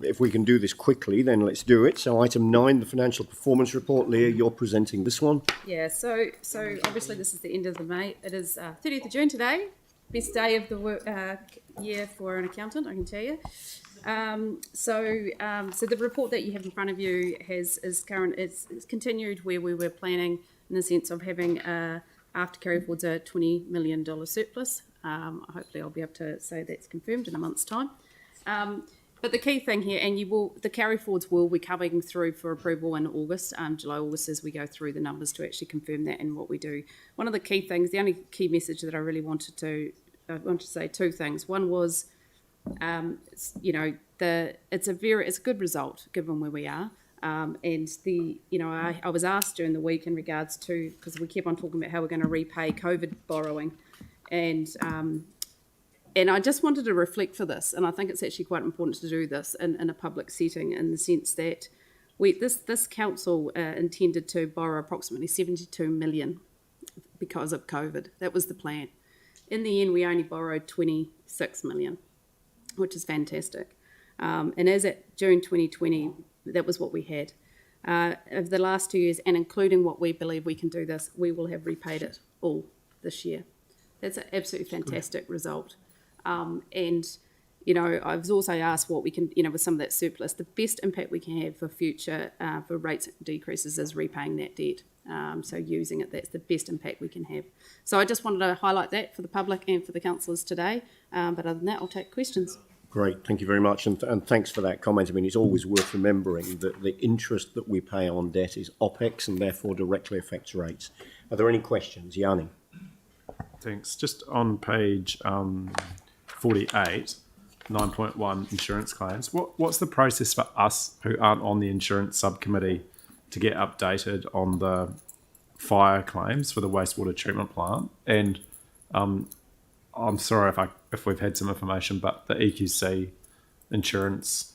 if we can do this quickly, then let's do it. So item 9, the financial performance report. Leah, you're presenting this one. Yeah, so obviously this is the end of the May. It is 30th of June today. Best day of the year for an accountant, I can tell you. So the report that you have in front of you is current. It's continued where we were planning in the sense of having after carry forwards a $20 million surplus. Hopefully I'll be able to say that's confirmed in a month's time. But the key thing here, and the carry forwards will be coming through for approval in August, July, August, as we go through the numbers to actually confirm that and what we do. One of the key things, the only key message that I really wanted to say two things. One was, it's a good result given where we are. And I was asked during the week in regards to, because we keep on talking about how we're going to repay COVID borrowing, and I just wanted to reflect for this, and I think it's actually quite important to do this in a public setting, in the sense that this council intended to borrow approximately $72 million because of COVID. That was the plan. In the end, we only borrowed $26 million, which is fantastic. And as at June 2020, that was what we had. Over the last 2 years, and including what we believe we can do this, we will have repaid it all this year. That's an absolutely fantastic result. I was also asked what we can, with some of that surplus, the best impact we can have for future, for rates decreases is repaying that debt. So using it, that's the best impact we can have. So I just wanted to highlight that for the public and for the councillors today. But other than that, I'll take questions. Great, thank you very much, and thanks for that comment. I mean, it's always worth remembering that the interest that we pay on debt is OPEX and therefore directly affects rates. Are there any questions? Yanni? Thanks. Just on page 48, 9.1 insurance claims. What's the process for us who aren't on the insurance subcommittee to get updated on the fire claims for the wastewater treatment plant? And I'm sorry if we've had some information, but the EQC insurance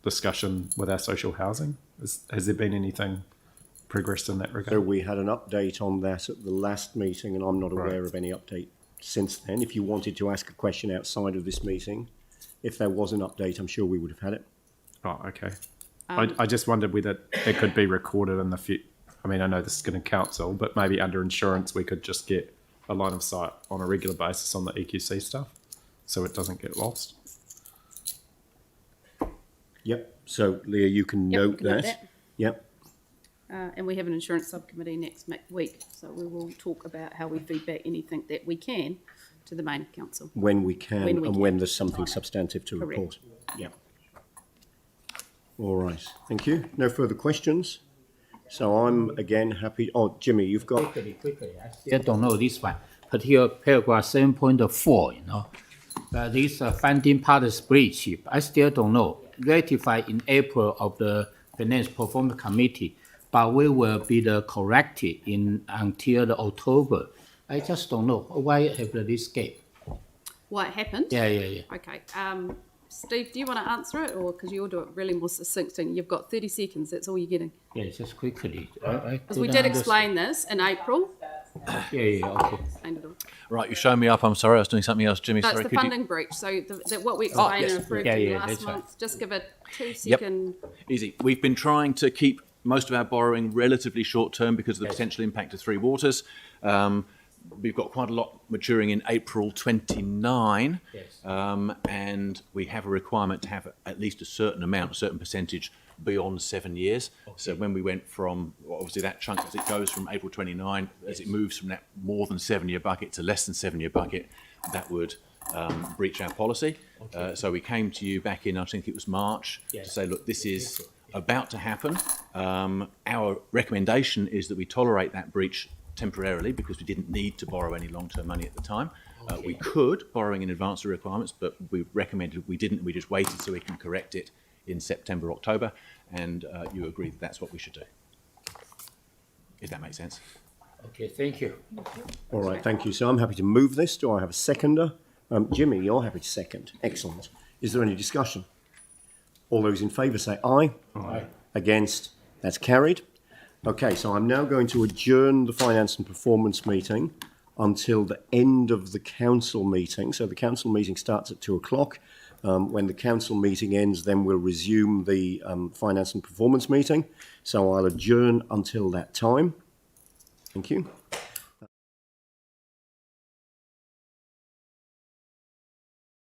discussion with our social housing, has there been anything progressed in that regard? So we had an update on that at the last meeting, and I'm not aware of any update since then. If you wanted to ask a question outside of this meeting, if there was an update, I'm sure we would have had it. Oh, okay. I just wondered whether it could be recorded in the future. I mean, I know this is going to council, but maybe under insurance we could just get a line of sight on a regular basis on the EQC stuff so it doesn't get lost. Yep. So, Leah, you can note that. Yep. And we have an insurance subcommittee next week, so we will talk about how we feedback anything that we can to the main council. When we can, when there's something substantive to report. Yeah. All right. Thank you. No further questions. So I'm again happy. Oh, Jimmy, you've got. Quickly. I still don't know this one. Particular paragraph 7.4. This funding partners breach. I still don't know. Ratified in April of the Finance Performance Committee, but we will be corrected until the October. I just don't know why have this gap. What happened? Yeah. Okay. Steve, do you want to answer it, or because you'll do it really more succinctly? You've got 30 seconds. That's all you're getting. Yeah, just quickly. Because we did explain this in April. Yeah. Okay. Right, you showed me up. I'm sorry, I was doing something else. Jimmy, no, sorry. It's the funding breach. So what we explained and approved last month. Right. Just give it 2 seconds. Yep. Easy. We've been trying to keep most of our borrowing relatively short term because of the potential impact of Three Waters. We've got quite a lot maturing in April 29, and we have a requirement to have at least a certain amount, a certain percentage beyond 7 years. Okay. So when we went from, obviously that chunk, as it goes from April 29, as it moves from that more than 7 year bucket to less than 7 year bucket, that would breach our policy. Okay. So we came to you back in, I think it was March, to say, look, this is about to happen. Our recommendation is that we tolerate that breach temporarily because we didn't need to borrow any long-term money at the time. Okay. We could, borrowing in advance of requirements, but we recommended we didn't. We just waited so we can correct it in September, October, and you agreed that that's what we should do. If that makes sense. Okay, thank you. All right, thank you. So I'm happy to move this. Do I have a seconder? Jimmy, you're happy to second. Excellent. Is there any discussion? All those in favour say aye. Aye. Against? That's carried. Okay, so I'm now going to adjourn the Finance and Performance meeting until the end of the council meeting. So the council meeting starts at 2 o'clock. When the council meeting ends, then we'll resume the finance and performance meeting. So I'll adjourn until that time. Thank you.